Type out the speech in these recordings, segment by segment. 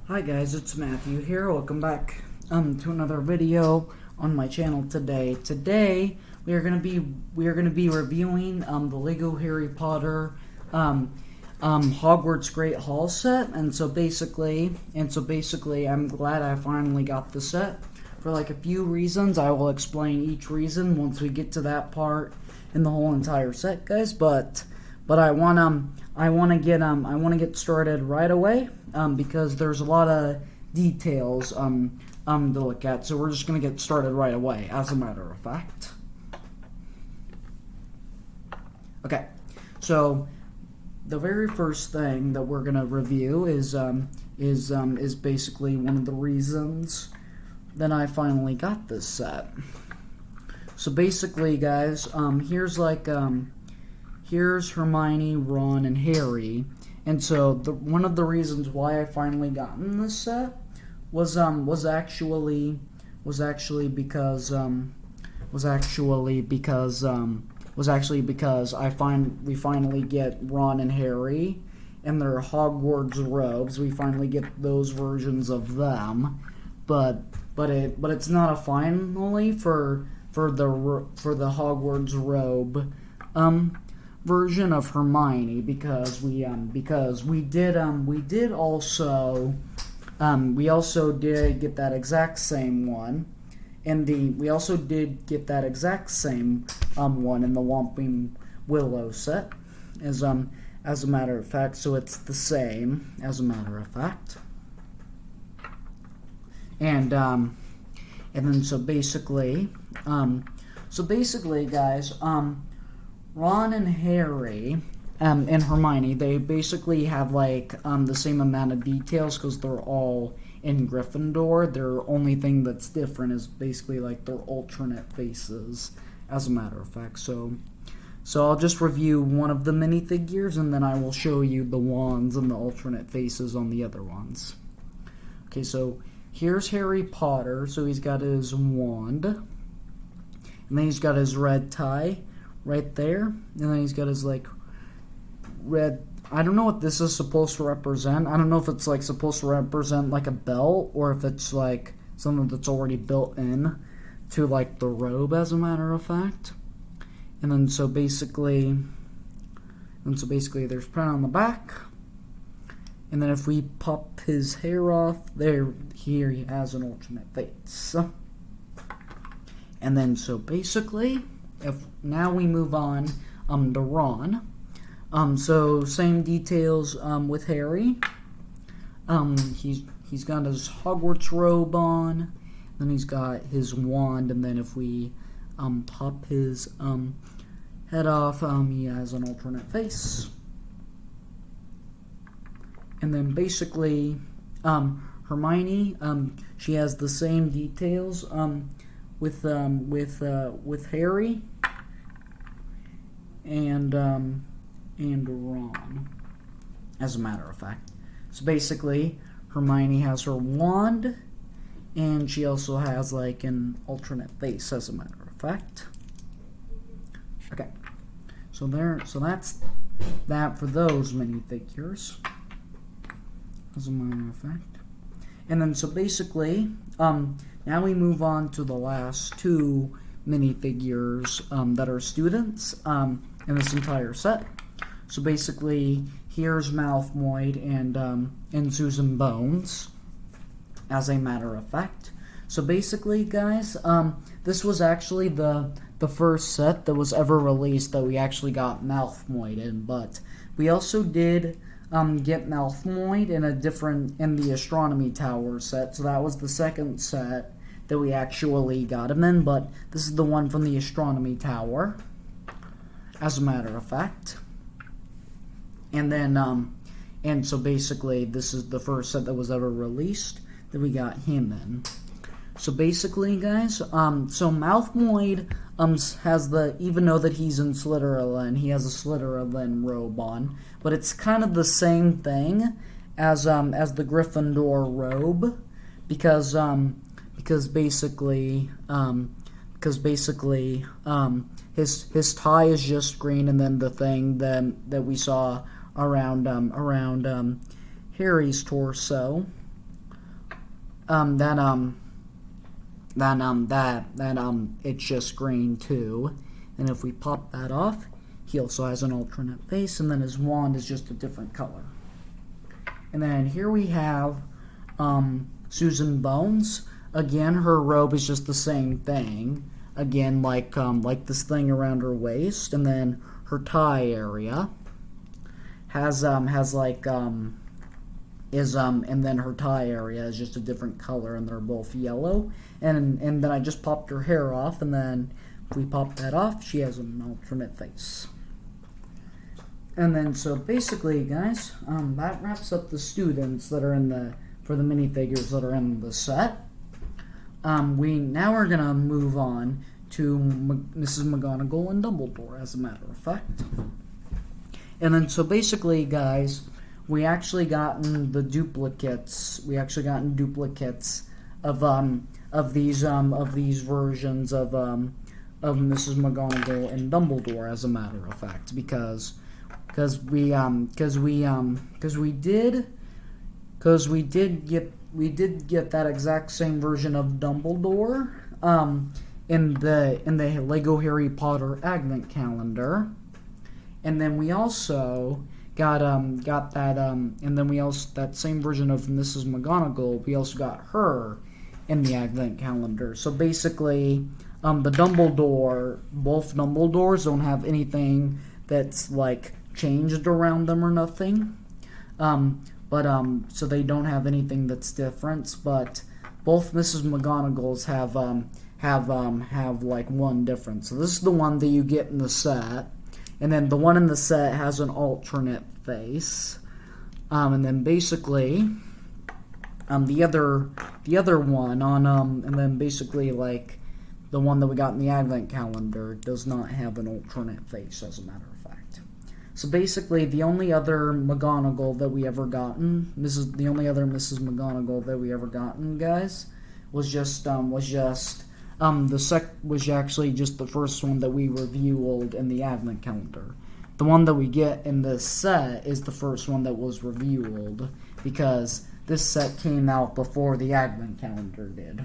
Hi guys, it's Matthew here. Welcome back to another video on my channel today. Today we are gonna be reviewing the Lego Harry Potter Hogwarts Great Hall set, and so basically I'm glad I finally got the set for like a few reasons. I will explain each reason once we get to that part in the whole entire set, guys. But I wanna get started right away because there's a lot of details to look at. So we're just gonna get started right away, as a matter of fact. Okay, so the very first thing that we're gonna review is basically one of the reasons that I finally got this set. So basically, guys, here's Hermione, Ron, and Harry, and so one of the reasons why I finally gotten this set was actually because we finally get Ron and Harry in their Hogwarts robes. We finally get those versions of them, but it's not a finally for the Hogwarts robe version of Hermione, because we also did get that exact same one, and we also did get that exact same one in the Whomping Willow set, as a matter of fact. So it's the same, as a matter of fact. And then so basically, guys, Ron and Harry and Hermione, they basically have like the same amount of details because they're all in Gryffindor. Their only thing that's different is basically like their alternate faces, as a matter of fact. So I'll just review one of the minifigures, and then I will show you the wands and the alternate faces on the other ones. Okay, so here's Harry Potter. So he's got his wand, and then he's got his red tie right there, and then he's got his like red, I don't know what this is supposed to represent. I don't know if it's like supposed to represent like a belt, or if it's like something that's already built in to like the robe, as a matter of fact. And then so basically there's print on the back, and then if we pop his hair off here he has an alternate face. And then so basically, if now we move on to Ron, so same details with Harry. He's got his Hogwarts robe on, then he's got his wand, and then if we pop his head off, he has an alternate face. And then basically Hermione, she has the same details with Harry and Ron, as a matter of fact. So basically, Hermione has her wand, and she also has like an alternate face, as a matter of fact. Okay, so that's that for those minifigures, as a matter of fact. And then so basically, now we move on to the last two minifigures that are students in this entire set. So basically, here's Malfoy and Susan Bones, as a matter of fact. So basically, guys, this was actually the first set that was ever released that we actually got Malfoy in, but we also did get Malfoy in the Astronomy Tower set. So that was the second set that we actually got him in, but this is the one from the Astronomy Tower, as a matter of fact. And then and so basically this is the first set that was ever released that we got him in. So basically, guys, so Malfoy has even though that he's in Slytherin, he has a Slytherin robe on, but it's kind of the same thing as the Gryffindor robe, because basically his tie is just green, and then the thing that we saw around Harry's torso it's just green too. And if we pop that off, he also has an alternate face, and then his wand is just a different color. And then here we have Susan Bones. Again, her robe is just the same thing. Again, like this thing around her waist, and then her tie area has and then her tie area is just a different color, and they're both yellow. And then I just popped her hair off, and then if we pop that off, she has an alternate face. And then so basically, guys, that wraps up the students that are for the minifigures that are in the set. We now are gonna move on to Mrs. McGonagall and Dumbledore, as a matter of fact. And then so basically, guys, we actually gotten the duplicates. We actually gotten duplicates of these versions of Mrs. McGonagall and Dumbledore, as a matter of fact, because we did get that exact same version of Dumbledore in the Lego Harry Potter Advent Calendar, and then we also got that and then we also that same version of Mrs. McGonagall. We also got her in the Advent Calendar. So basically, both Dumbledores don't have anything that's like changed around them or nothing. So they don't have anything that's different, but both Mrs. McGonagall's have like one difference. So this is the one that you get in the set, and then the one in the set has an alternate face, and then basically the other one and then basically like the one that we got in the Advent Calendar does not have an alternate face, as a matter of fact. So basically, the only other McGonagall that we ever gotten, the only other Mrs. McGonagall that we ever gotten, guys, was actually just the first one that we reviewed in the Advent Calendar. The one that we get in this set is the first one that was reviewed, because this set came out before the Advent Calendar did.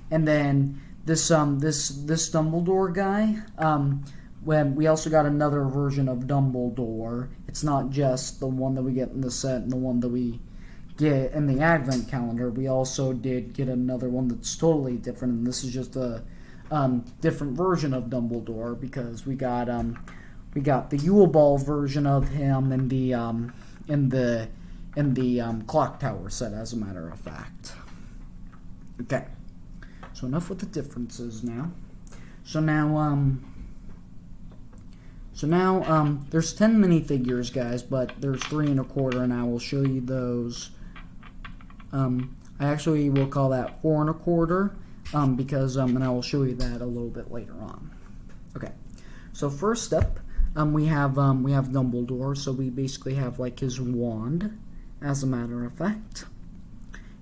And then this Dumbledore guy, when we also got another version of Dumbledore. It's not just the one that we get in the set and the one that we get in the Advent Calendar. We also did get another one that's totally different, and this is just a different version of Dumbledore, because we got the Yule Ball version of him in the Clock Tower set, as a matter of fact. Okay, so enough with the differences now. So now, there's 10 minifigures, guys, but there's 3 1/4, and I will show you those. I actually will call that 4 1/4, because, and I will show you that a little bit later on. Okay, so first up, we have Dumbledore, so we basically have, like, his wand, as a matter of fact.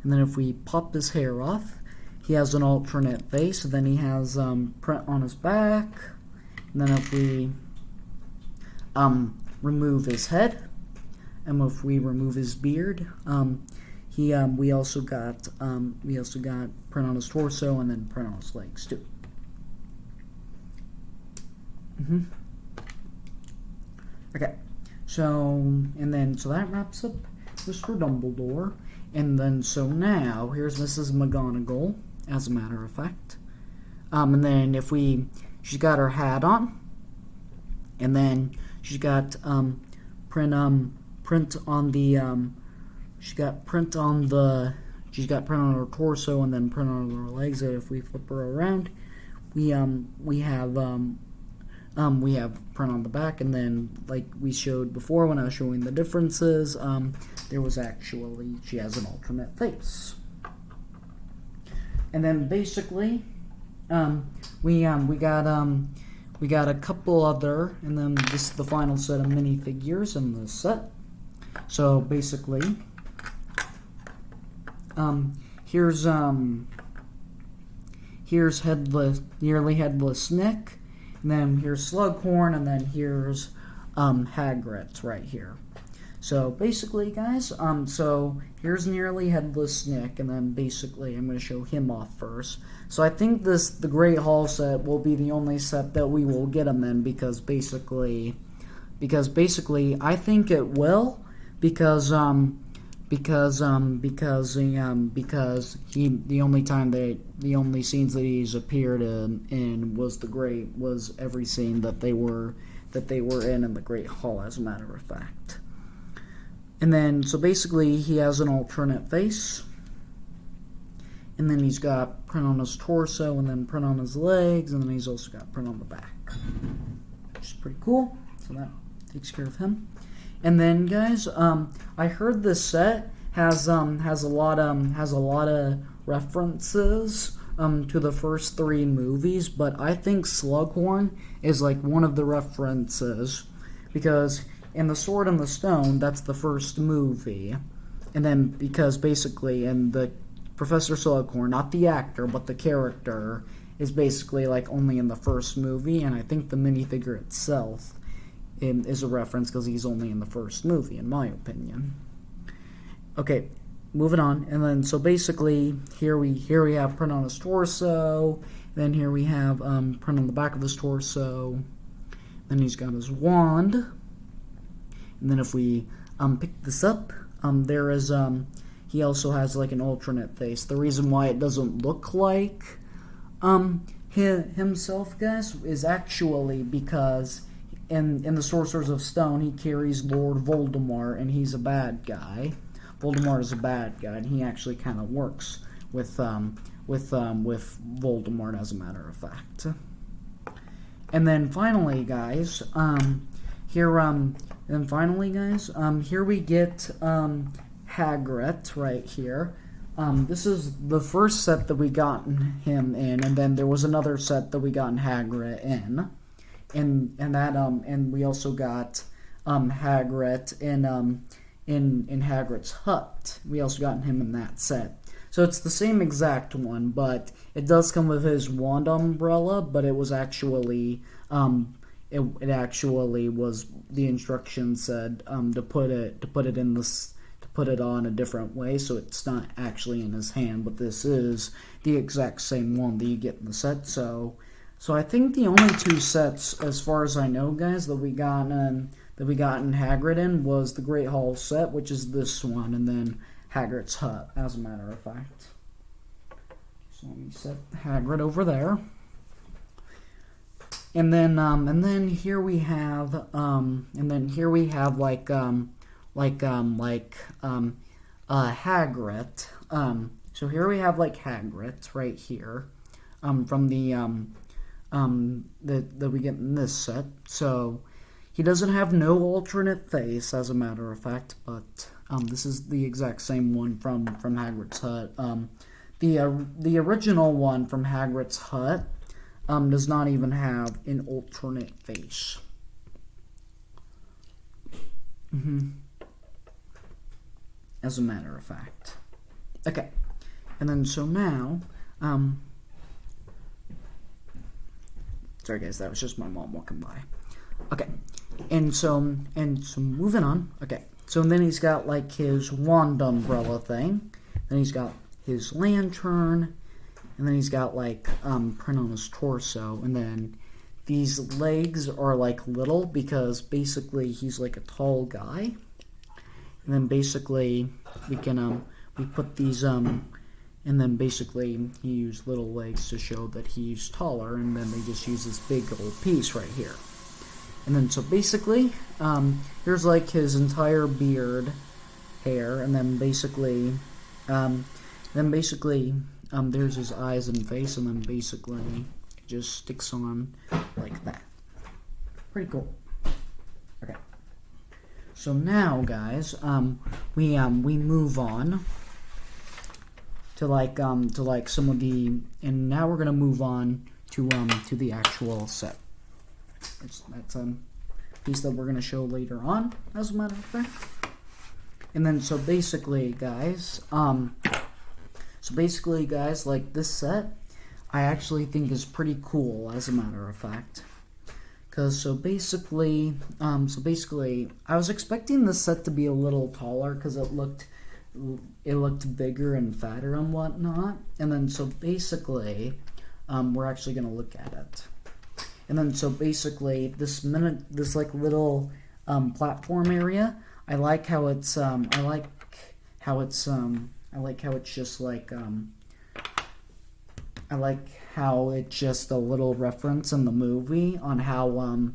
And then if we pop his hair off, he has an alternate face, and then he has, print on his back. And then if we remove his head, and if we remove his beard, we also got print on his torso, and then print on his legs too. Okay, so that wraps up Mr. Dumbledore, and then so now here's Mrs. McGonagall, as a matter of fact, and then she's got her hat on, and then she's got print on her torso, and then print on her legs. And if we flip her around, we have print on the back, and then like we showed before when I was showing the differences, she has an alternate face. And then basically, we got a couple other, and then this is the final set of minifigures in the set. So basically, here's Nearly Headless Nick, and then here's Slughorn, and then here's Hagrid right here. So basically, guys, so here's Nearly Headless Nick, and then basically I'm going to show him off first. So I think the Great Hall set will be the only set that we will get him in, because basically I think it will, because the only scenes that he's appeared in was every scene that they were in the Great Hall, as a matter of fact. And then, so basically, he has an alternate face. And then he's got print on his torso, and then print on his legs, and then he's also got print on the back. Which is pretty cool. So that takes care of him. And then, guys, I heard this set has a lot of references to the first 3 movies, but I think Slughorn is like one of the references, because in The Sword and the Stone, that's the first movie. And then, because basically in the Professor Slughorn, not the actor, but the character, is basically like only in the first movie, and I think the minifigure itself is a reference because he's only in the first movie, in my opinion. Okay, moving on. And then, so basically, here we have print on his torso, then here we have print on the back of his torso, then he's got his wand. And then if we pick this up, there is he also has like an alternate face. The reason why it doesn't look like himself, guys, is actually because in the Sorcerers of Stone he carries Lord Voldemort, and he's a bad guy. Voldemort is a bad guy, and he actually kind of works with Voldemort, as a matter of fact. And then finally, guys, here we get Hagrid right here. This is the first set that we got him in, and then there was another set that we got Hagrid in, and we also got Hagrid in Hagrid's hut. We also got him in that set. So it's the same exact one, but it does come with his wand umbrella, but it was actually it actually was, the instructions said to put it on a different way, so it's not actually in his hand, but this is the exact same one that you get in the set. So I think the only 2 sets, as far as I know, guys, that we got in Hagrid in was the Great Hall set, which is this one, and then Hagrid's hut, as a matter of fact. So let me set Hagrid over there. And then here we have Hagrid. So here we have like Hagrid right here, from the that we get in this set. So he doesn't have no alternate face, as a matter of fact, but this is the exact same one from Hagrid's hut. The original one from Hagrid's hut does not even have an alternate face. As a matter of fact. Okay. And then so now, sorry guys, that was just my mom walking by. Okay. And so moving on. Okay. So then he's got like his wand umbrella thing. Then he's got his lantern. And then he's got like print on his torso. And then these legs are like little because basically he's like a tall guy. And then basically we put these and then basically he used little legs to show that he's taller, and then they just use this big old piece right here. And then so basically here's like his entire beard hair, and then basically there's his eyes and face, and then basically it just sticks on like that. Pretty cool. Okay. So now, guys, we move on to some of the, and now we're gonna move on to the actual set. That's a piece that we're gonna show later on, as a matter of fact. And then so basically, guys, like this set, I actually think is pretty cool, as a matter of fact, Because so basically, I was expecting this set to be a little taller because it looked bigger and fatter and whatnot. And then so basically, we're actually gonna look at it. And then so basically, this like little platform area, I like how it's just like I like how it's just a little reference in the movie on how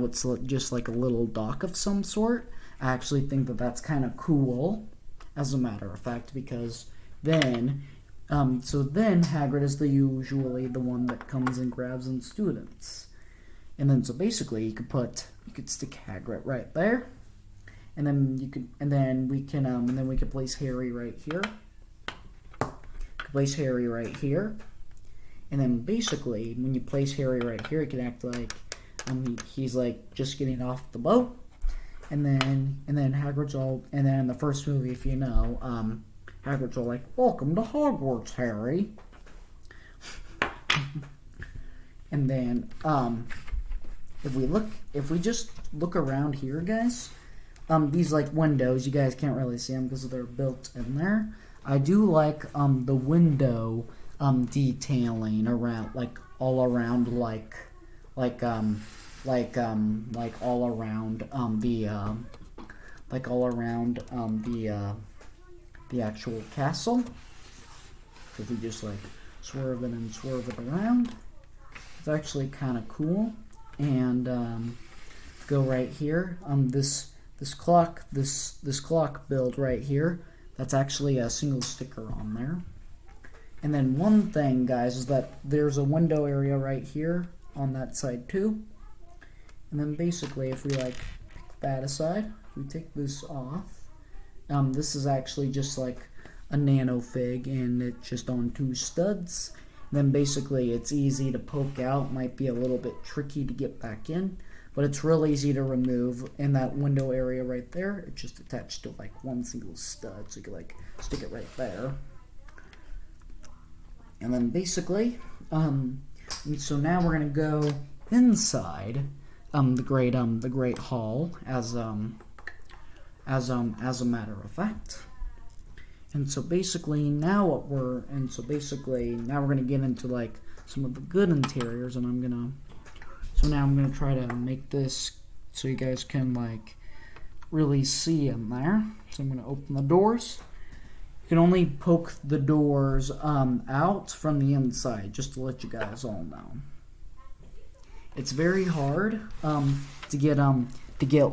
it's just like a little dock of some sort. I actually think that that's kind of cool, as a matter of fact, because then Hagrid is usually the one that comes and grabs in students. And then so basically you could stick Hagrid right there. And then we can place Harry right here. Place Harry right here. And then basically when you place Harry right here, it can act like he's like just getting off the boat. And then Hagrid's all, and then in the first movie, if you know, Hagrid's all like, "Welcome to Hogwarts, Harry." And then if we just look around here, guys, these like windows, you guys can't really see them because they're built in there. I do like the window detailing around, like all around, the actual castle. So if we just like swerve it and swerve it around, it's actually kind of cool. And go right here. This clock build right here, that's actually a single sticker on there. And then one thing, guys, is that there's a window area right here on that side too. And then basically, if we like pick that aside, if we take this off, this is actually just like a nano fig, and it's just on 2 studs. And then basically, it's easy to poke out. Might be a little bit tricky to get back in, but it's real easy to remove. In that window area right there, it's just attached to like 1 single stud, so you can like stick it right there. And then basically, and so now we're gonna go inside the great hall as a matter of fact. And so basically now we're gonna get into like some of the good interiors, and I'm gonna try to make this so you guys can like really see in there. So I'm gonna open the doors. You can only poke the doors out from the inside, just to let you guys all know. It's very hard to get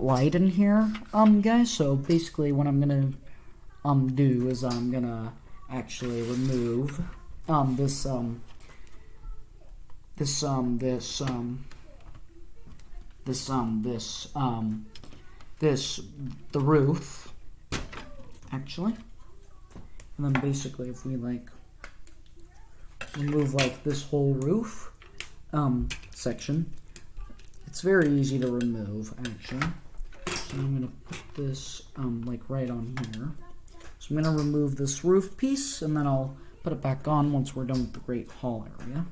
light in here, guys. So basically, what I'm gonna do is I'm gonna actually remove the roof, actually. And then basically, if we like remove like this whole roof section, it's very easy to remove actually. So I'm gonna put this like right on here. So I'm gonna remove this roof piece, and then I'll put it back on once we're done with the Great Hall area.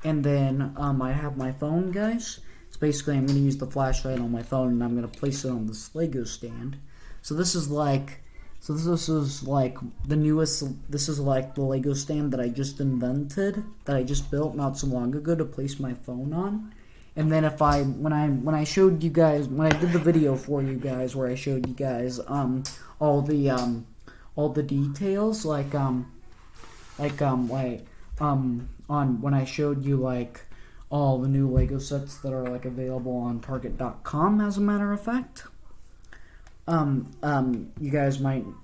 And then I have my phone, guys. So basically, I'm gonna use the flashlight on my phone, and I'm gonna place it on this Lego stand. So this is like the newest. This is like the Lego stand that I just invented, that I just built not so long ago to place my phone on. And then when I showed you guys, when I did the video for you guys where I showed you guys all the details, on when I showed you like all the new Lego sets that are like available on Target.com, as a matter of fact. You guys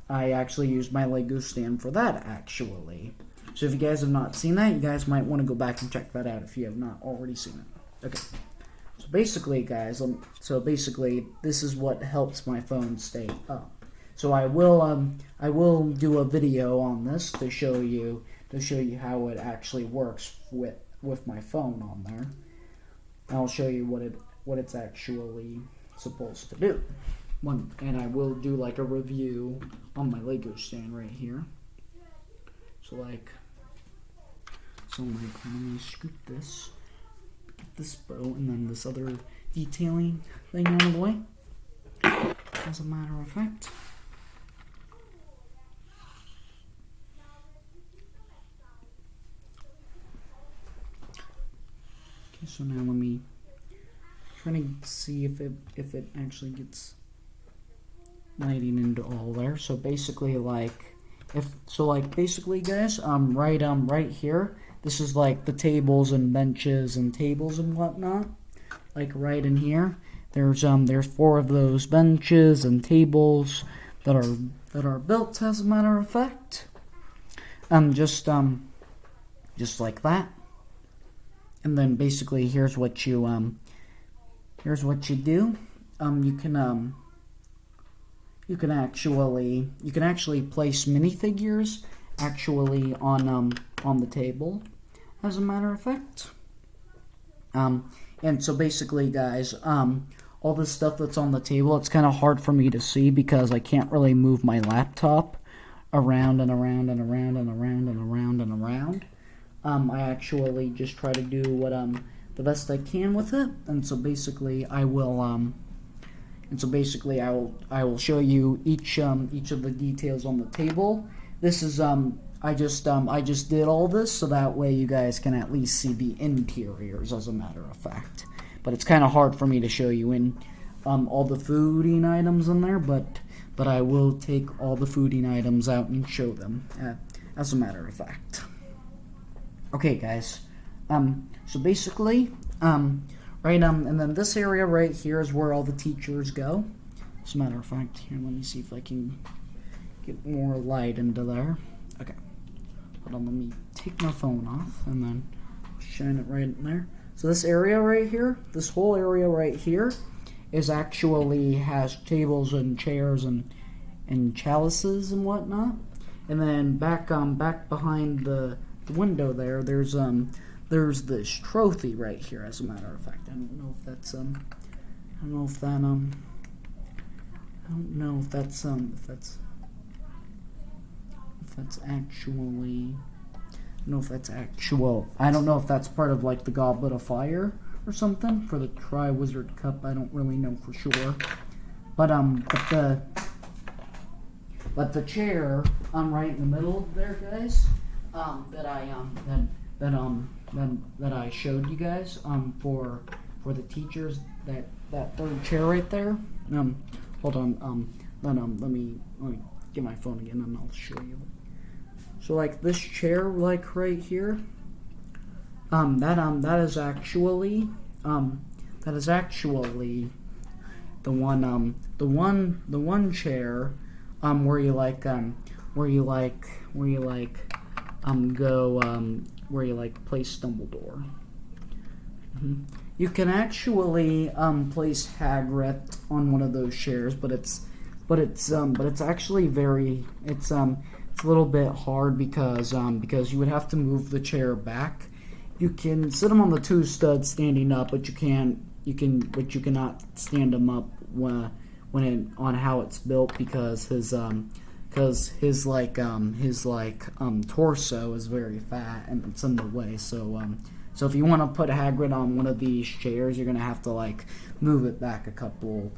I actually used my Lego stand for that, actually. So if you guys have not seen that, you guys might want to go back and check that out if you have not already seen it. Okay. So basically, guys, this is what helps my phone stay up. So I will do a video on this to show you how it actually works with my phone on there. And I'll show you what it's actually supposed to do. And I will do like a review on my Lego stand right here. So let me scoop this bow, and then this other detailing thing out of the way, as a matter of fact. Okay, so now let me try to see if it actually gets lighting into all there. So basically, basically, guys, right here, this is like the tables and benches and tables and whatnot. Like right in here, there's 4 of those benches and tables that are built, as a matter of fact. Just like that. And then basically, here's what you do. You can actually place minifigures actually on the table, as a matter of fact. And so basically, guys, all this stuff that's on the table, it's kind of hard for me to see because I can't really move my laptop around and around and around and around and around and around. I actually just try to do what the best I can with it, and so basically I will I will show you each of the details on the table. This is I just did all this so that way you guys can at least see the interiors, as a matter of fact. But it's kind of hard for me to show you in all the fooding items in there, but I will take all the fooding items out and show them, as a matter of fact. Okay, guys. So basically, and then this area right here is where all the teachers go. As a matter of fact, here, let me see if I can get more light into there. Okay. Hold on, let me take my phone off and then shine it right in there. So this area right here, this whole area right here, is actually has tables and chairs and chalices and whatnot. And then back behind the window there's this trophy right here, as a matter of fact. I don't know if that's actual. I don't know if that's part of like the Goblet of Fire or something for the Tri-Wizard Cup. I don't really know for sure. But the chair right in the middle there, guys, that I showed you guys for the teachers, that third chair right there. Hold on. Let me get my phone again and I'll show you. So like this chair, like right here, that is actually the one chair where you place Dumbledore. You can actually place Hagrid on one of those chairs, but it's actually it's a little bit hard because you would have to move the chair back. You can sit him on the 2 studs standing up, but you cannot stand him up on how it's built because his torso is very fat and it's in the way. So if you want to put Hagrid on one of these chairs, you're gonna have to like move it back a couple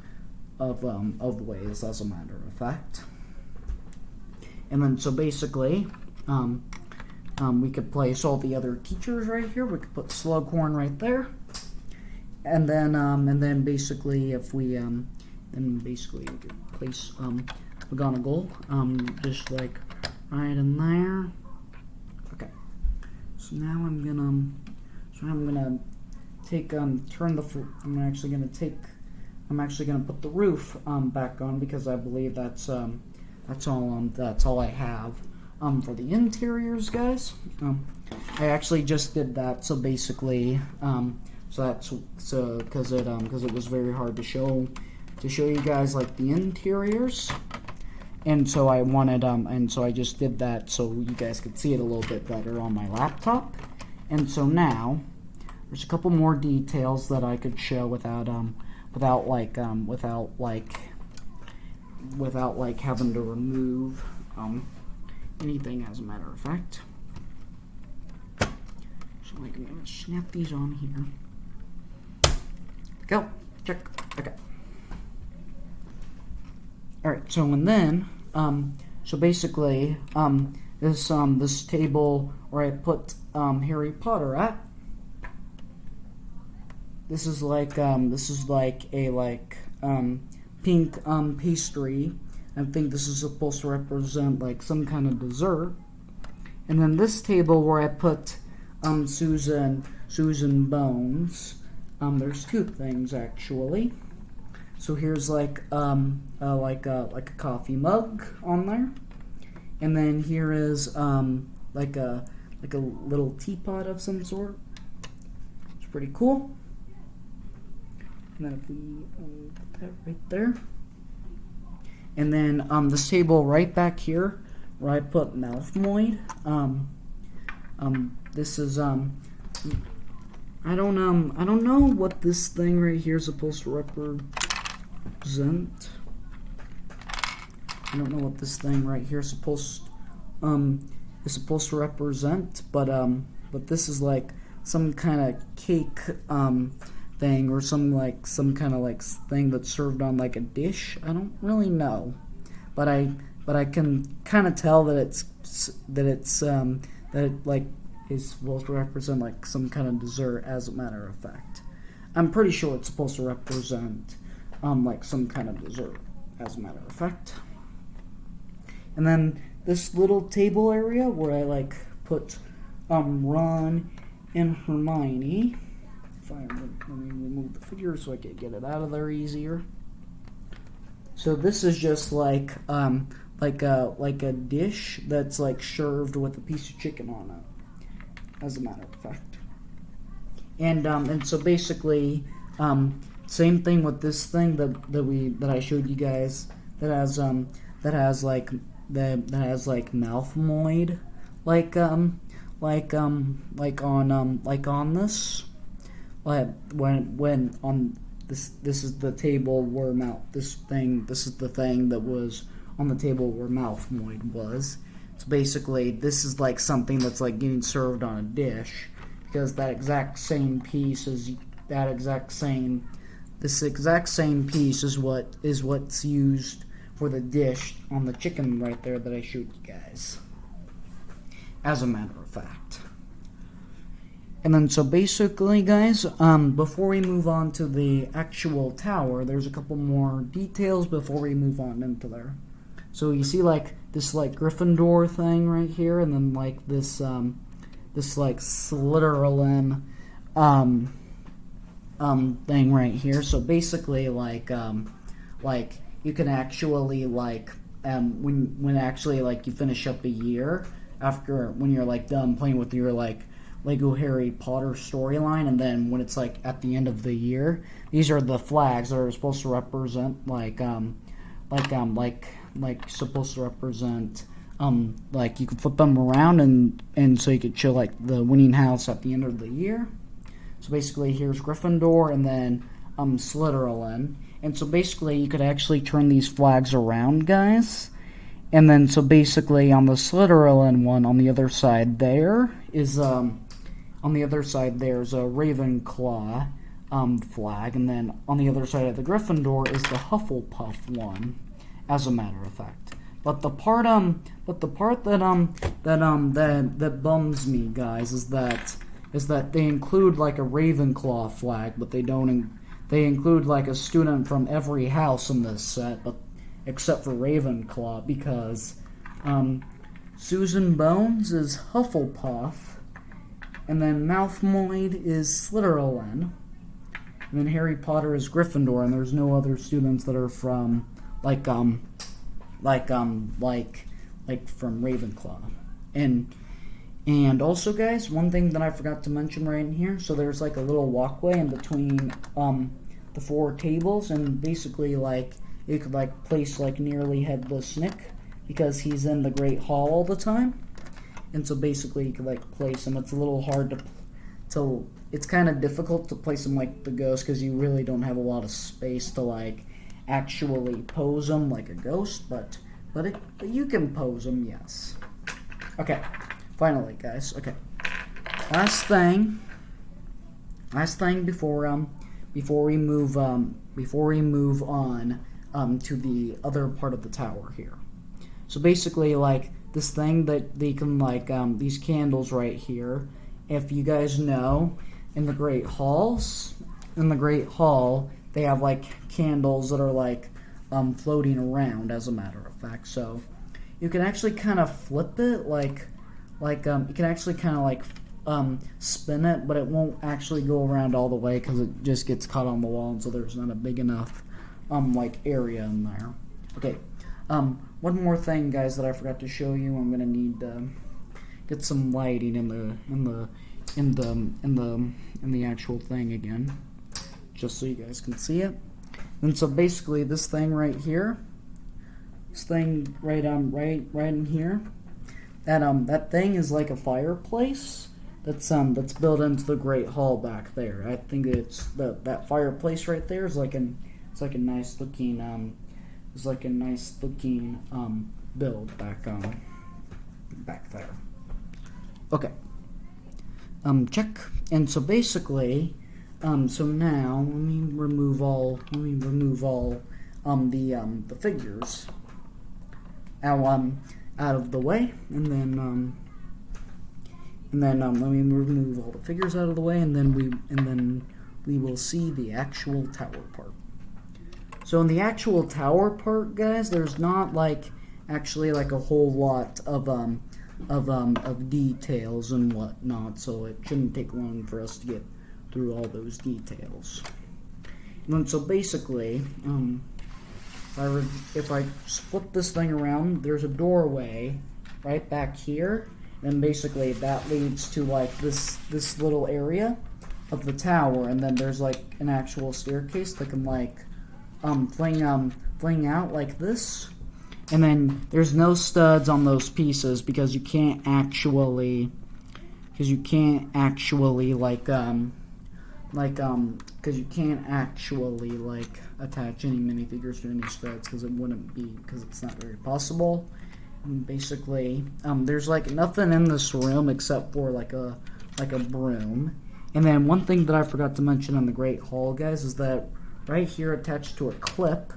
of ways, as a matter of fact. And then so basically, we could place all the other teachers right here. We could put Slughorn right there, and then basically if we we could place McGonagall just like right in there. Okay. So now I'm gonna take I'm actually gonna put the roof back on because I believe that's all I have for the interiors, guys. I actually just did that, so basically because it was very hard to show you guys like the interiors, and so I just did that so you guys could see it a little bit better on my laptop. And so now there's a couple more details that I could show without having to remove anything, as a matter of fact. So I'm gonna snap these on here. Go. Check. Okay. Alright, so and then, so basically, this table where I put, Harry Potter at, this is like a, pink, pastry. I think this is supposed to represent, like, some kind of dessert. And then this table where I put, Susan Bones, there's two things, actually. So here's like a coffee mug on there, and then here is like a little teapot of some sort. It's pretty cool. And then if we put that right there, and then this table right back here where I put Malfoy. This is I don't know what this thing right here is supposed to represent. I don't know what this thing right here is supposed to represent, but this is like some kind of cake thing, or some kind of like thing that's served on like a dish. I don't really know, but I can kind of tell that it like is supposed to represent like some kind of dessert, as a matter of fact. I'm pretty sure it's supposed to represent like some kind of dessert, as a matter of fact. And then this little table area where I like put Ron and Hermione. If I let me remove the figure so I can get it out of there easier. So this is just like a dish that's like served with a piece of chicken on it, as a matter of fact. And so basically, same thing with this thing that I showed you guys that has like Malfoy like on this. When on this is the table where this is the thing that was on the table where Malfoy was. So basically, this is like something that's like getting served on a dish, because this exact same piece is what's used for the dish on the chicken right there that I showed you guys, as a matter of fact. And then so basically, guys, before we move on to the actual tower, there's a couple more details before we move on into there. So you see like this like Gryffindor thing right here, and then like this like Slytherin thing right here. So basically like you can actually like when actually like you finish up a year after, when you're like done playing with your like Lego Harry Potter storyline, and then when it's like at the end of the year, these are the flags that are supposed to represent supposed to represent like you could flip them around and so you could show like the winning house at the end of the year. So basically here's Gryffindor and then Slytherin. And so basically you could actually turn these flags around, guys. And then so basically on the Slytherin one, on the other side there is on the other side there's a Ravenclaw flag, and then on the other side of the Gryffindor is the Hufflepuff one, as a matter of fact. But the part that bums me, guys, is that they include like a Ravenclaw flag, but they include like a student from every house in this set, but except for Ravenclaw, because Susan Bones is Hufflepuff, and then Malfoy is Slytherin, and then Harry Potter is Gryffindor, and there's no other students that are from like from Ravenclaw. And also, guys, one thing that I forgot to mention right in here, so there's like a little walkway in between the four tables, and basically like you could like place like nearly headless Nick, because he's in the Great Hall all the time. And so basically you could like place him. It's a little hard to it's kind of difficult to place him like the ghost, because you really don't have a lot of space to like actually pose him like a ghost, but you can pose him, yes. Okay, finally, guys. Okay, last thing before we move on to the other part of the tower here. So basically, like this thing that they can like these candles right here. If you guys know, in the Great Hall, they have like candles that are like floating around, as a matter of fact. So you can actually kind of flip it, you can actually kind of like spin it, but it won't actually go around all the way because it just gets caught on the wall, and so there's not a big enough like area in there. Okay, one more thing, guys, that I forgot to show you. I'm gonna need to get some lighting in the actual thing again, just so you guys can see it. And so basically, this thing right here, this thing right in here, that thing is like a fireplace that's built into the Great Hall back there. I think it's that fireplace right there is like a nice looking build back there. Okay. Check. And so basically, so now let me remove all the figures out of the way, and then let me remove all the figures out of the way, and then we will see the actual tower part. So in the actual tower part, guys, there's not actually a whole lot of details and whatnot, so it shouldn't take long for us to get through all those details. And so basically, if I flip this thing around, there's a doorway right back here, and basically that leads to like this little area of the tower, and then there's like an actual staircase that can like fling out like this. And then there's no studs on those pieces because you can't actually attach any minifigures to any studs because it's not very possible. And basically, there's like nothing in this room except for like a broom. And then one thing that I forgot to mention on the Great Hall, guys, is that right here attached to a clip,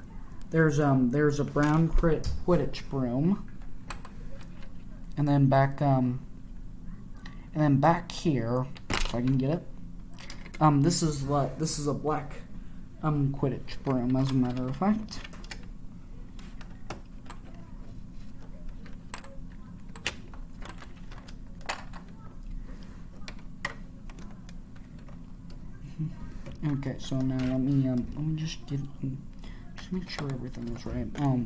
there's a brown Quidditch broom. And then back here, if I can get it, this is a black Quidditch broom, as a matter of fact. Okay, so now let me just make sure everything is right.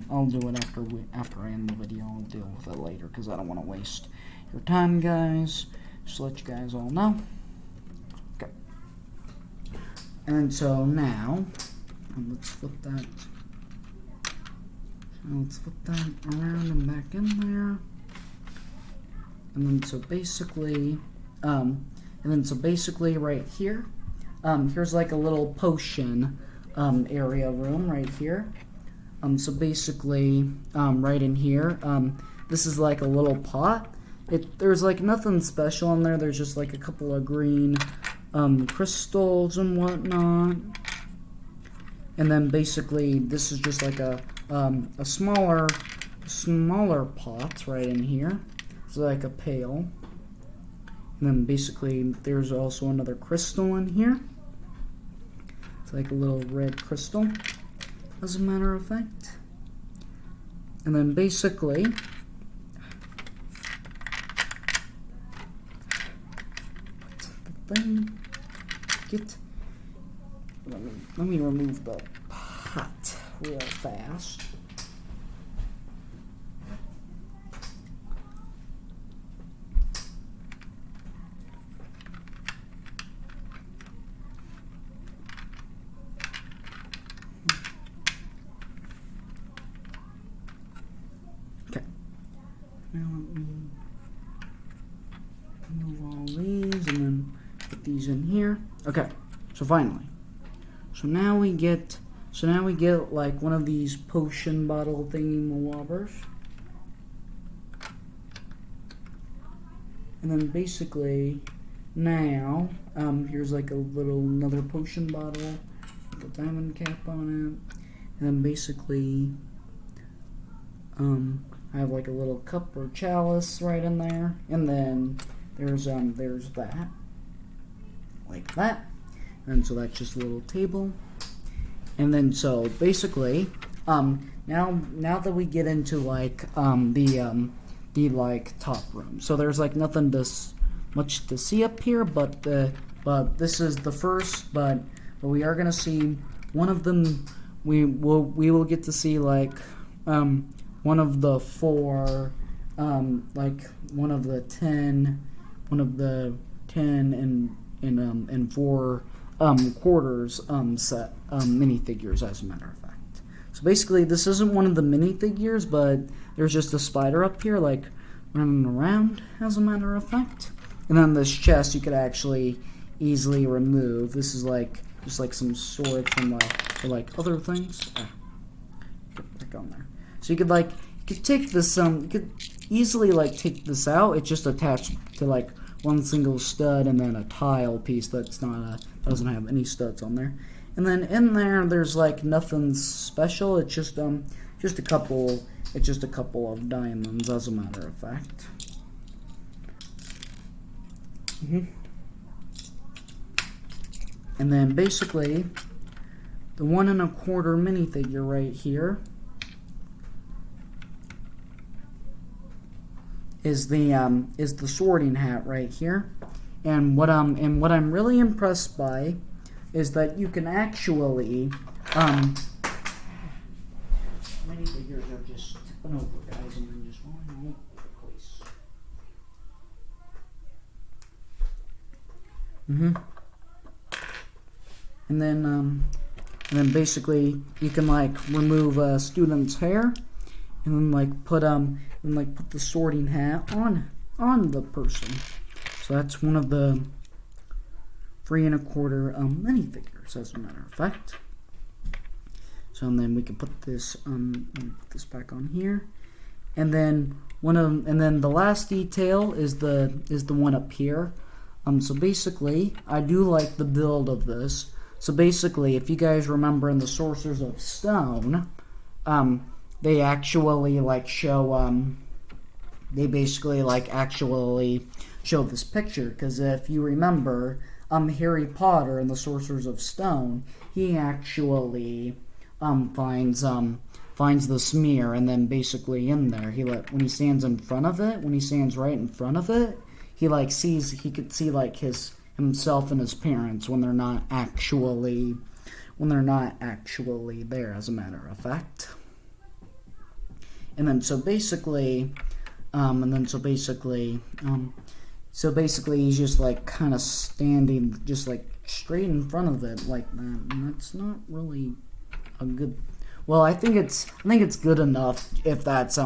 I'll do it after I end the video. I'll deal with it later because I don't want to waste your time, guys. Just to let you guys all know. Okay. And so now, let's flip that. Let's flip that around and back in there. And then so basically, right here. Here's like a little potion area room right here. So basically, right in here, this is like a little pot. There's like nothing special in there. There's just like a couple of green crystals and whatnot. And then basically, this is just like a smaller pot right in here. It's like a pail. And then basically, there's also another crystal in here. It's like a little red crystal, as a matter of fact. And then basically, let me remove the pot real fast. Now let me move all these and then put these in here. Okay, so finally. So now we get like one of these potion bottle thingy-mawobbers. And then basically now, here's like another potion bottle the diamond cap on it, and then basically, I have like a little cup or chalice right in there, and then there's that, like that, and so that's just a little table, and then so basically, now that we get into like the like top room, so there's like nothing much to see up here, but this is the first, but we are gonna see one of them. We will get to see like one of the 4, like one of the 10 and 4 quarters set minifigures, as a matter of fact. So basically, this isn't one of the minifigures, but there's just a spider up here, like running around, as a matter of fact. And then this chest you could actually easily remove. This is like just like some swords from like other things. Get back on there. So you could take this you could easily like take this out. It's just attached to like one single stud and then a tile piece that's not doesn't have any studs on there. And then in there's like nothing special. It's just a couple of diamonds, as a matter of fact. And then basically the 1 1/4 minifigure right here is the sorting hat right here. And what I'm really impressed by is that you can actually minifigures are just tipping over, guys, and then just falling all over the place. And then basically you can like remove a student's hair, and then like put the sorting hat on the person. So that's one of the 3 1/4 minifigures, as a matter of fact. So and then we can put this back on here, and then the last detail is the one up here. So basically, I do like the build of this. So basically, if you guys remember in the Sorcerers of Stone, they actually like show they basically like actually show this picture, because if you remember, Harry Potter in the Sorcerers of Stone, he actually finds the smear, and then basically in there when he stands right in front of it, he could see like himself and his parents when they're not actually there, as a matter of fact. And then so basically he's just like kind of standing just like straight in front of it like that, and that's not really a good. Well, I think it's good enough if that's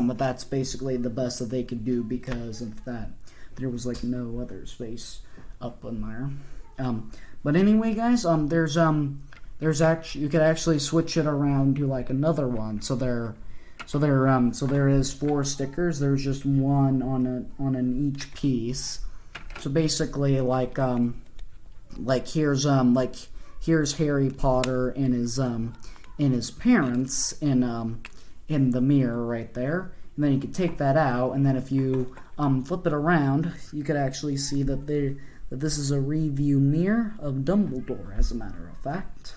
basically the best that they could do, because of that there was like no other space up in there. But anyway, guys, there's actually, you could actually switch it around to like another one. So there is 4 stickers. There's just one on each piece. So basically, here's Harry Potter and his parents in the mirror right there. And then you could take that out, and then if you flip it around, you could actually see that this is a review mirror of Dumbledore, as a matter of fact.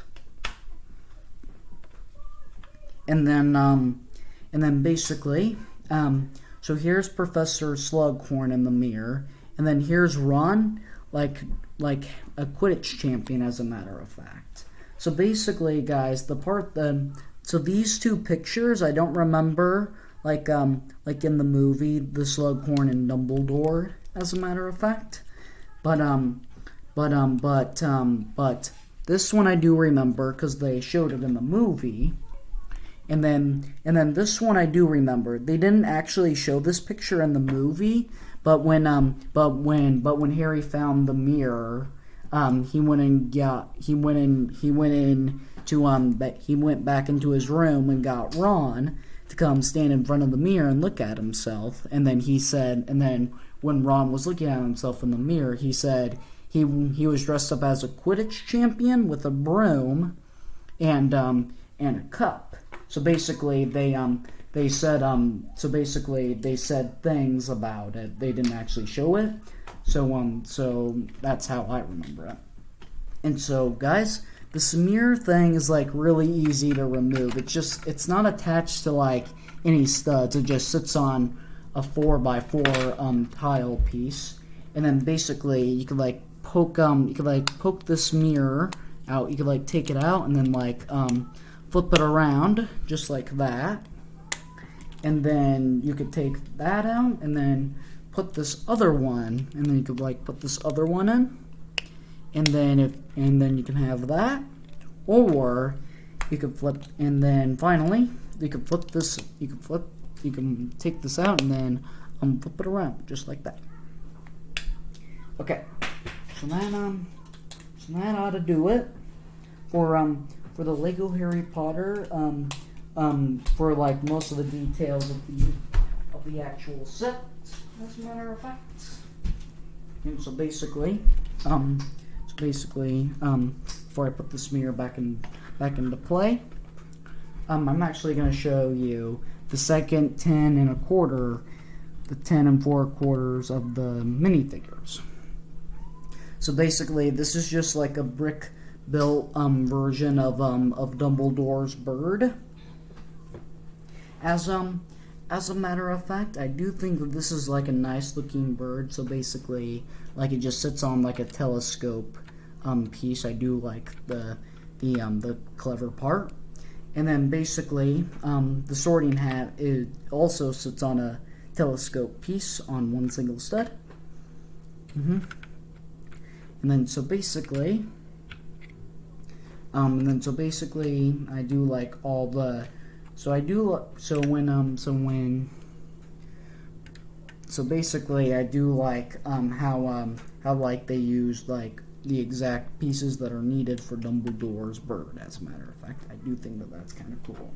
And then basically, so here's Professor Slughorn in the mirror, and then here's Ron, like a Quidditch champion, as a matter of fact. So basically, guys, so these 2 pictures, I don't remember, like in the movie, the Slughorn and Dumbledore, as a matter of fact. But this one I do remember, because they showed it in the movie. And then this one I do remember. They didn't actually show this picture in the movie, but when Harry found the mirror, he went back into his room and got Ron to come stand in front of the mirror and look at himself. And then when Ron was looking at himself in the mirror, he said he was dressed up as a Quidditch champion with a broom. and a cup. So basically they said things about it. They didn't actually show it. So that's how I remember it. And so guys, the smear thing is like really easy to remove. It's not attached to like any studs. It just sits on a 4x4 tile piece. And then basically you could like poke the smear out. You could like take it out and then like flip it around just like that. And then you could take that out and then put this other one, and then you could like put this other one in. And then you can have that, or you could flip, and then finally you could flip this. You can take this out and then flip it around just like that. Okay, so that ought to do it for the Lego Harry Potter. For like most of the details of the actual set, as a matter of fact. And so basically, before I put the smear back into play, I'm actually going to show you the second 10 1/4, the 10 4/4 of the minifigures. So basically, this is just like a brick built version of Dumbledore's bird. As a matter of fact, I do think that this is like a nice looking bird. So basically, like it just sits on like a telescope piece. I do like the clever part. And then basically, the sorting hat also sits on a telescope piece on one single stud. And then so basically, I do like all the. So basically I do like how like they use like the exact pieces that are needed for Dumbledore's bird. As a matter of fact, I do think that that's kind of cool.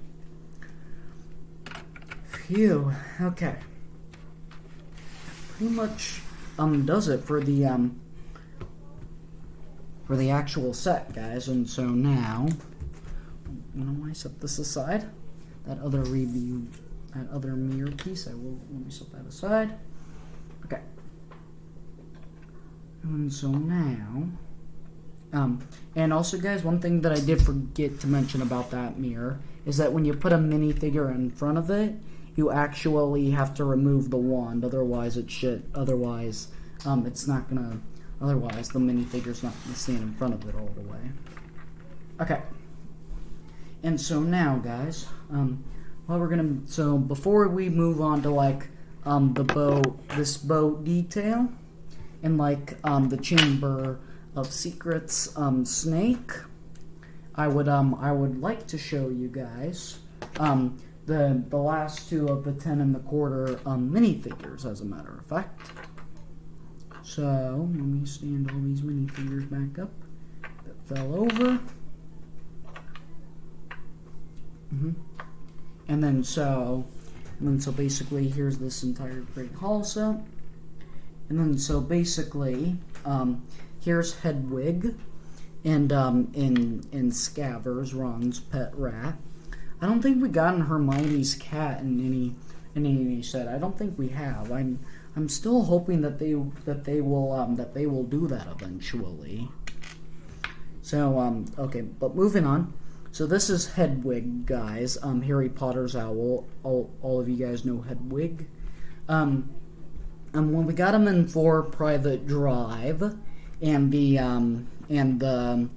Phew. Okay. Pretty much does it for the actual set, guys. And so now, I set this aside. That other mirror piece, let me set that aside. Okay. And so now, and also guys, one thing that I did forget to mention about that mirror is that when you put a minifigure in front of it, you actually have to remove the wand, otherwise it's not gonna, otherwise the minifigure's not gonna stand in front of it all the way. Okay. And so now, guys, so before we move on to like this boat detail and like the Chamber of Secrets snake, I would like to show you guys the last two of the 10 1/4 minifigures, as a matter of fact. So let me stand all these minifigures back up that fell over. And then so basically here's this entire Great Hall set. And then so basically here's Hedwig and in Scabbers, Ron's pet rat. I don't think we got in Hermione's cat in any set. I don't think we have. I'm still hoping that they will do that eventually. So okay, but moving on. So this is Hedwig, guys. Harry Potter's owl. All of you guys know Hedwig. When we got him in for Private Drive, and in the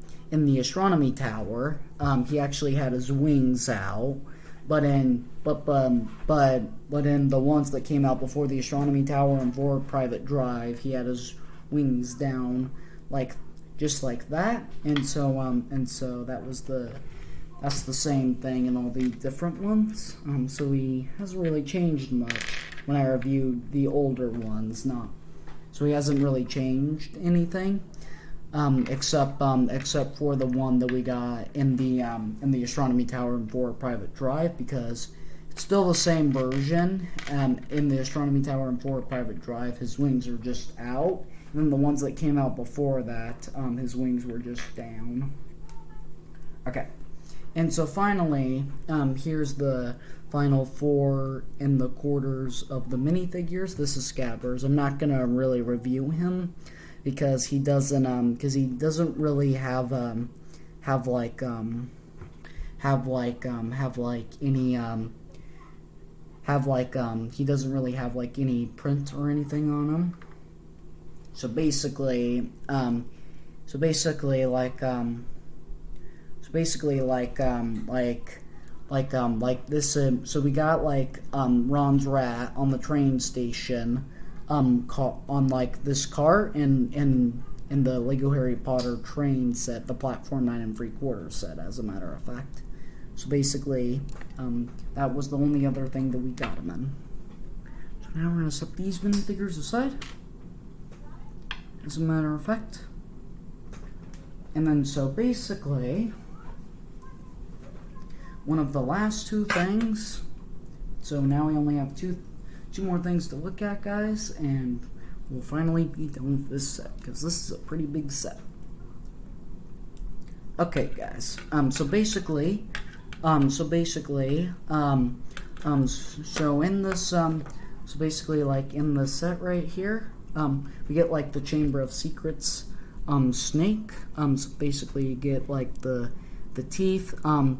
astronomy tower, he actually had his wings out. But in the ones that came out before the astronomy tower and for Private Drive, he had his wings down just like that. And so that's the same thing in all the different ones. So he hasn't really changed much when I reviewed the older ones. So he hasn't really changed anything, except for the one that we got in the astronomy tower and for Private Drive, because it's still the same version. In the astronomy tower and for Private Drive, his wings are just out, and then the ones that came out before that, his wings were just down. Okay. And so finally, here's the final 4 in the quarters of the minifigures. This is Scabbers. I'm not gonna really review him because he doesn't really have any print or anything on him. So basically this. So we got Ron's rat on the train station, on like this car in the Lego Harry Potter train set, the platform 9 3/4 set, as a matter of fact. So basically, that was the only other thing that we got him in. So now we're gonna set these minifigures aside, as a matter of fact. And then so basically, one of the last 2 things. So now we only have two more things to look at, guys, and we'll finally be done with this set because this is a pretty big set. Okay, guys. So basically, like in the set right here, we get like the Chamber of Secrets snake. So basically you get like the teeth. So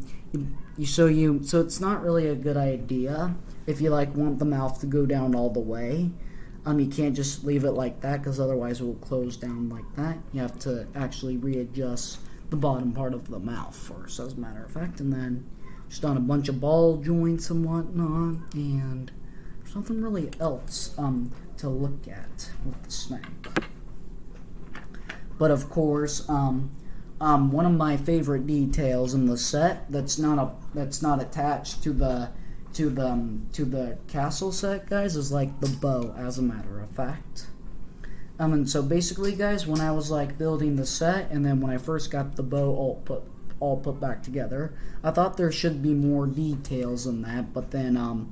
it's not really a good idea if you like want the mouth to go down all the way. You can't just leave it like that because otherwise it will close down like that. You have to actually readjust the bottom part of the mouth first, as a matter of fact, and then just on a bunch of ball joints and whatnot, and there's nothing really else to look at with the snake. But of course, one of my favorite details in the set that's not attached to the castle set, guys, is like the bow, as a matter of fact. And so basically, guys, when I was like building the set, and then when I first got the bow all put back together, I thought there should be more details in that, but then I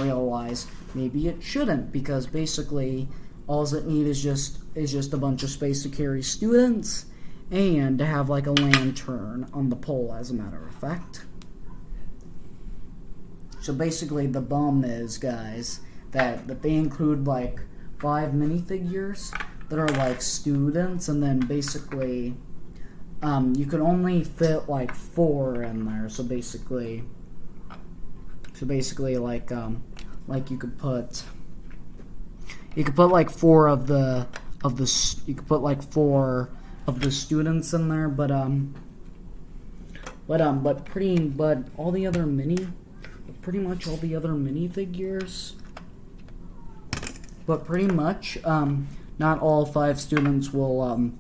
realized maybe it shouldn't, because basically all it needs is just a bunch of space to carry students and to have like a lantern on the pole, as a matter of fact. So basically the bum is, guys, that they include like 5 minifigures that are like students, and then basically you could only fit like 4 in there. So basically like you could put like 4 of the students in there, but pretty much all the other minifigures, but pretty much not all 5 students will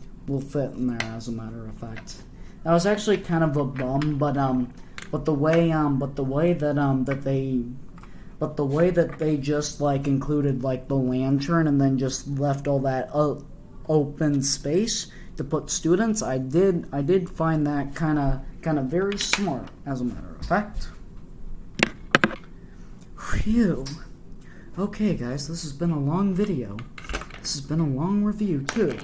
fit in there, as a matter of fact. That was actually kind of a bum, but the way that they just like included like the lantern and then just left all that open space to put students, I did find that kind of very smart, as a matter of fact. Phew. Okay, guys, this has been a long video. This has been a long review too,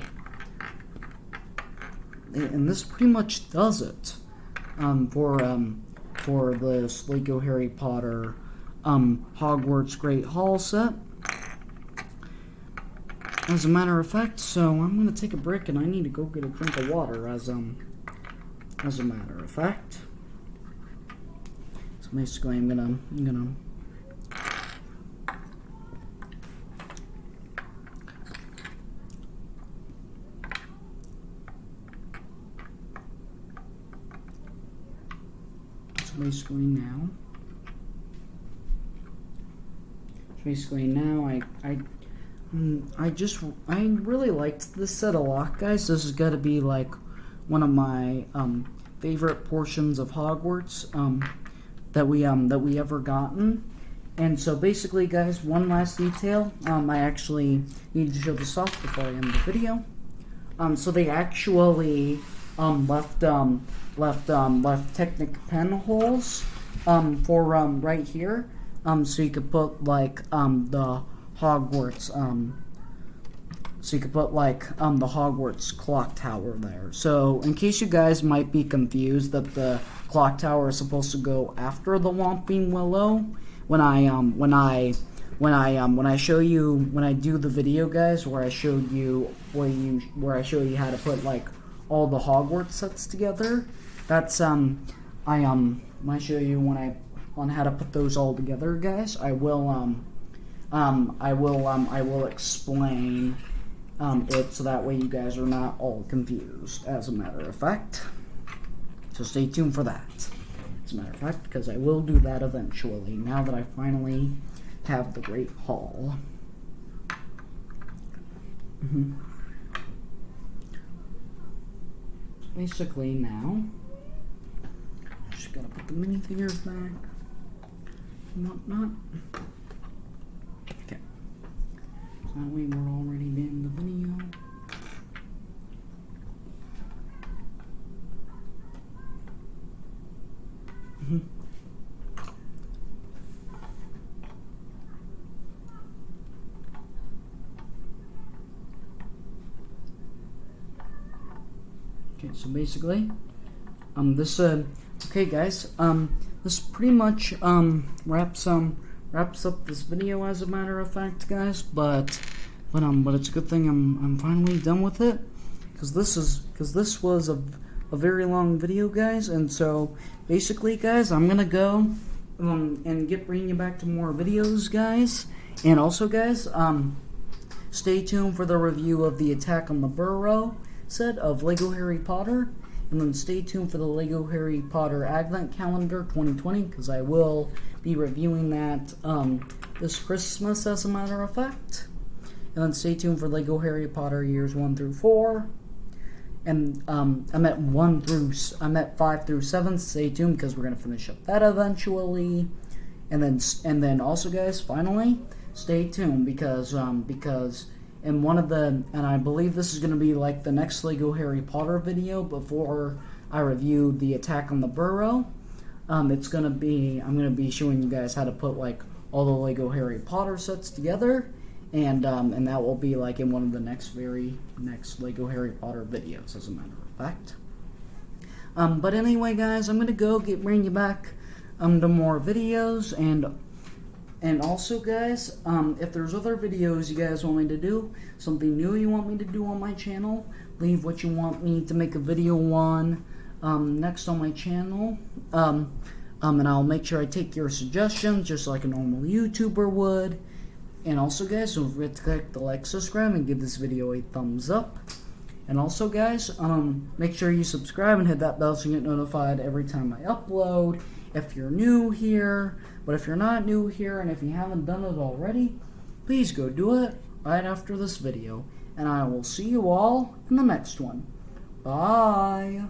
and this pretty much does it for this Lego Harry Potter Hogwarts Great Hall set. As a matter of fact, so I'm gonna take a break and I need to go get a drink of water. As a matter of fact, so basically I'm gonna. Basically now I really liked this set a lot, guys. This has got to be like one of my favorite portions of Hogwarts that we ever gotten. And so basically, guys, one last detail. I actually need to show this off before I end the video. So they actually left Technic pen holes for right here, so you could put like the Hogwarts So you could put like the Hogwarts clock tower there. So in case you guys might be confused that the clock tower is supposed to go after the Whomping Willow, when I show you, when I do the video, guys, where I showed you where I show you how to put like all the Hogwarts sets together, that's when I show you on how to put those all together, guys, I will explain it so that way you guys are not all confused, as a matter of fact. So stay tuned for that, as a matter of fact, because I will do that eventually, now that I finally have the Great Hall. Basically now, just gotta put the minifigures back and whatnot. Okay. So that way we're already in the video. Okay, so basically, okay guys, this pretty much, wraps up this video, as a matter of fact, guys, but it's a good thing I'm finally done with it, because this was a very long video, guys, and so, basically, guys, I'm gonna go, and bring you back to more videos, guys, and also, guys, stay tuned for the review of the Attack on the Burrow set of Lego Harry Potter, and then stay tuned for the Lego Harry Potter Advent Calendar 2020, because I will be reviewing that this Christmas, as a matter of fact. And then stay tuned for Lego Harry Potter years 1 through 4, and I'm at 5 through 7. Stay tuned, because we're gonna finish up that eventually. And then also, guys, finally, stay tuned, because and I believe this is going to be like the next Lego Harry Potter video before I review the Attack on the Burrow. I'm going to be showing you guys how to put like all the Lego Harry Potter sets together, and that will be like in one of the next Lego Harry Potter videos, as a matter of fact. But anyway, guys, I'm going to go bring you back to more videos, and also, guys, if there's other videos you guys want me to do, something new you want me to do on my channel, leave what you want me to make a video on next on my channel, and I'll make sure I take your suggestions just like a normal YouTuber would. And also, guys, don't forget to click the like, subscribe, and give this video a thumbs up. And also, guys, make sure you subscribe and hit that bell so you get notified every time I upload, if you're new here. But if you're not new here, and if you haven't done it already, please go do it right after this video. And I will see you all in the next one. Bye!